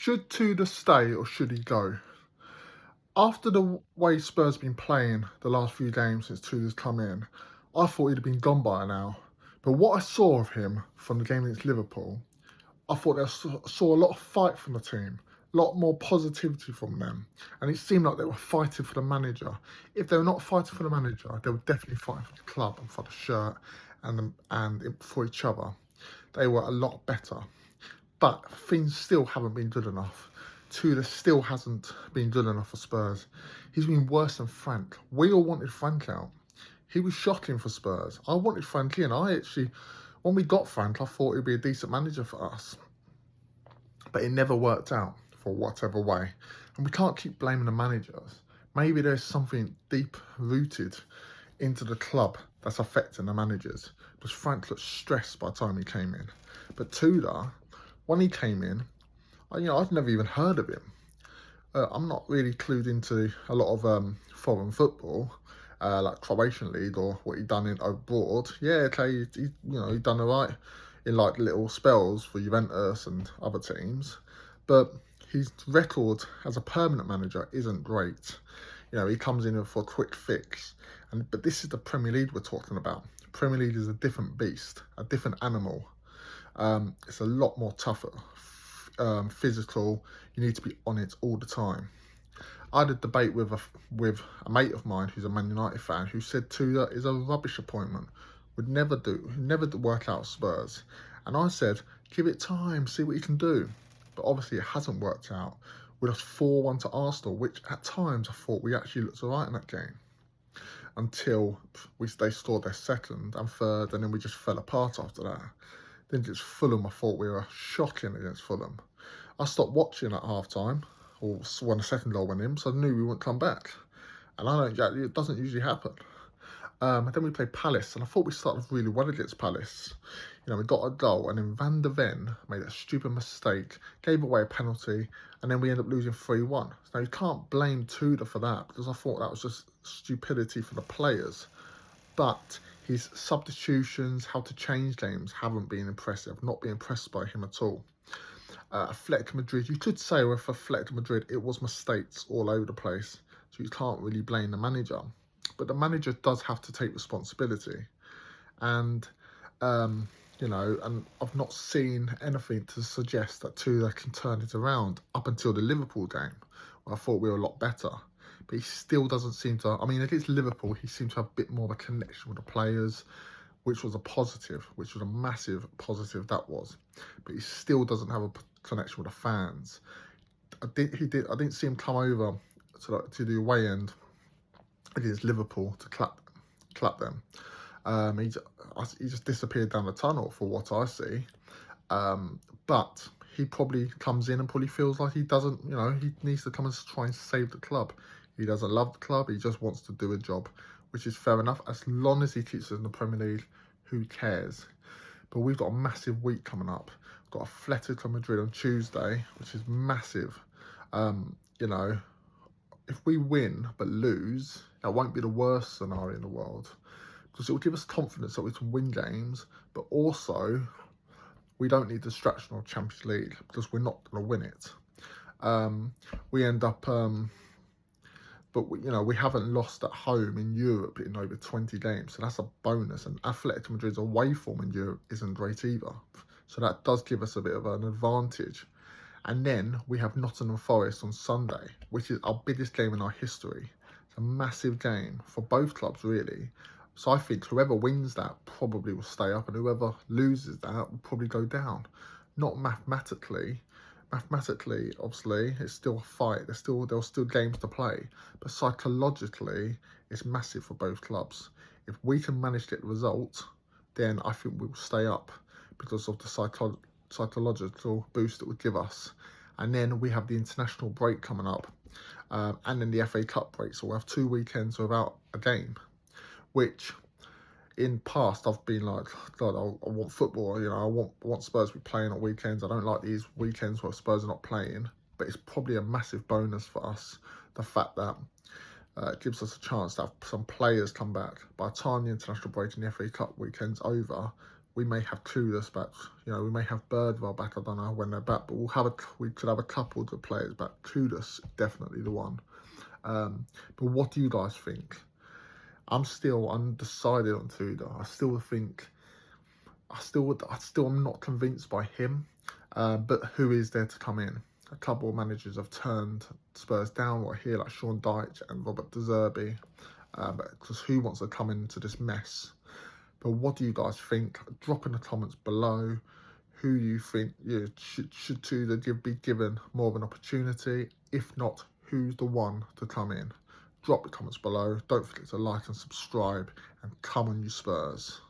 Should Tudor stay or should he go? After the way Spurs have been playing the last few games since Tudor's come in, I thought he'd have been gone by now. But what I saw of him from the game against Liverpool, I thought saw a lot of fight from the team, a lot more positivity from them, and it seemed like they were fighting for the manager. If they were not fighting for the manager, they were definitely fighting for the club and for the shirt and for each other. They were a lot better, but things still haven't been good enough. Tudor still hasn't been good enough for Spurs. He's been worse than Frank. We all wanted Frank out. He was shocking for Spurs. I wanted Frank in. When we got Frank, I thought he'd be a decent manager for us. But it never worked out for whatever way. And we can't keep blaming the managers. Maybe there's something deep rooted into the club that's affecting the managers. Because Frank looked stressed by the time he came in. But Tudor, when he came in, I'd never even heard of him. I'm not really clued into a lot of foreign football, like Croatian league or what he'd done in abroad. Yeah, okay, he'd done alright in like little spells for Juventus and other teams, but his record as a permanent manager isn't great. He comes in for a quick fix, but this is the Premier League we're talking about. Premier League is a different beast, a different animal. It's a lot more tougher. Physical, you need to be on it all the time. I had a debate with a mate of mine who's a Man United fan who said Tudor is a rubbish appointment, would never work out Spurs, and I said give it time, see what he can do. But obviously it hasn't worked out. We lost 4-1 to Arsenal, which at times I thought we actually looked alright in that game, until they scored their second and third, and then we just fell apart after that. Then against Fulham, I thought we were shocking against Fulham. I stopped watching at half-time, or when the second goal went in, because I knew we wouldn't come back. And it doesn't usually happen. And then we played Palace, and I thought we started really well against Palace. We got a goal, and then Van der Ven made a stupid mistake, gave away a penalty, and then we ended up losing 3-1. Now, you can't blame Tudor for that, because I thought that was just stupidity for the players. But his substitutions, how to change games, haven't been impressive. Not been impressed by him at all. Athletic Madrid, you could say with Athletic Madrid, it was mistakes all over the place. So you can't really blame the manager. But the manager does have to take responsibility. And, and I've not seen anything to suggest that Tudor can turn it around up until the Liverpool game, where I thought we were a lot better. But he still doesn't seem to. Against Liverpool, he seemed to have a bit more of a connection with the players, which was a massive positive that was. But he still doesn't have a connection with the fans. I didn't see him come over to the away end against Liverpool to clap them. He just disappeared down the tunnel for what I see. But he probably comes in and probably feels like he doesn't. He needs to come and try and save the club. He doesn't love the club. He just wants to do a job, which is fair enough. As long as he keeps us in the Premier League, who cares? But we've got a massive week coming up. We've got Atletico Madrid on Tuesday, which is massive. If we win but lose, that won't be the worst scenario in the world, because it will give us confidence that we can win games, but also we don't need distraction on Champions League because we're not going to win it. We end up... But we haven't lost at home in Europe in over 20 games, so that's a bonus. And Atletico Madrid's away form in Europe isn't great either, so that does give us a bit of an advantage. And then we have Nottingham Forest on Sunday, which is our biggest game in our history. It's a massive game for both clubs, really. So I think whoever wins that probably will stay up, and whoever loses that will probably go down. Not mathematically. Mathematically, obviously, it's still a fight. There's still games to play. But psychologically, it's massive for both clubs. If we can manage to get the result, then I think we'll stay up because of the psychological boost it would give us. And then we have the international break coming up, and then the FA Cup break. So we'll have 2 weekends without a game, which... in past, I've been like, God, I want football. I want Spurs to be playing on weekends. I don't like these weekends where Spurs are not playing. But it's probably a massive bonus for us, the fact that it gives us a chance to have some players come back. By the time the international break and the FA Cup weekend's over, we may have Kudus back. You know, we may have Birdwell back. I don't know when they're back, but we could have a couple of the players back. Kudus definitely the one. But what do you guys think? I'm still undecided on Tudor. I still am not convinced by him. But who is there to come in? A couple of managers have turned Spurs down right here, like Sean Dyche and Robert De Zerbi. Because who wants to come into this mess? But what do you guys think? Drop in the comments below. Who you think should Tudor be given more of an opportunity? If not, who's the one to come in? Drop the comments below. Don't forget to like and subscribe. And come on, you Spurs.